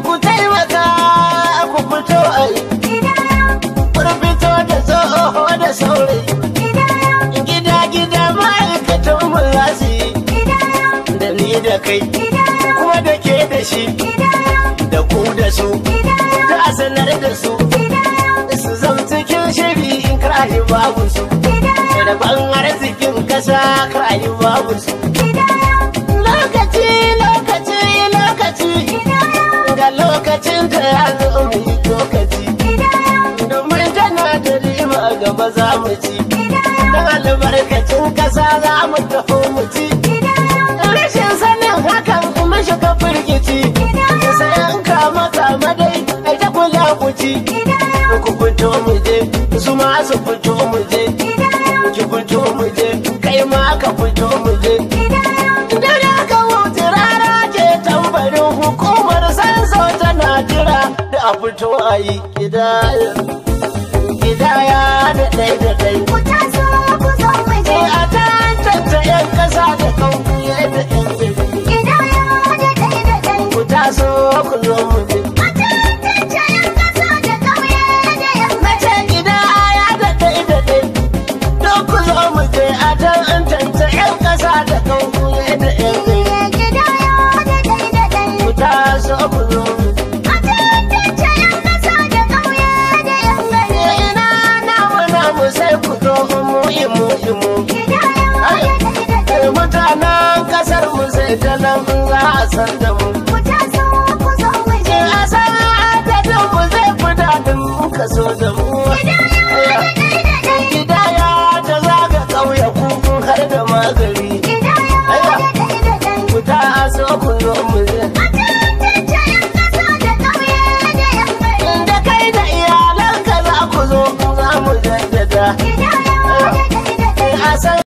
ku taimaka ku fito ai fito da tsoho da saurayi gida ma'aikatan mu za su yi da ni da kai kuma da ke da shi da ku da su da sanar da su su zama cikin shiri in karayi babu su da ban arzikin kasa karayi babu su ga lokacin da ya zo mu yi lokaci domin tana da rima gaba za mu ci don albarkacin kasa za mu taho mu ci rashin sanin hakan kuma shiga firgici sai an kama dai ai ta kula ku ci ku fito mu je su ma su fito mu je ki fito mu je kai ma ka fito mu je hukumar sanso tana jira da a fito a yi kidaya da ɗai da ɗai Ku taso ku zo mu je a tantance 'yan ƙasa da ƙauye da 'yan gari Kidaya da ɗai da ɗai ku taso ku zo mu je A tantance 'yan ƙasa da ƙauye da 'yan na ce kidaya da ɗai da ɗai don ku zo mu je a tantance 'yan ƙasa da ƙauye da 'yan gari Kidaya da ɗai da ɗai ku taso ku zo mu je A tantance 'yan ƙasa da ƙauye da 'yan gari ina namu sai ku zo imu Kidaya da ɗai da ɗai mutanen kasar mu sai ta nan za a san da mu Ku taso ku zo mu je a san adadin mu zai fi daɗin kaso da mu Kidaya da ɗai da ɗai gidaya ta zaga ƙauye ku har da magari Kidaya da ɗai da ɗai ku ta so ku zo mu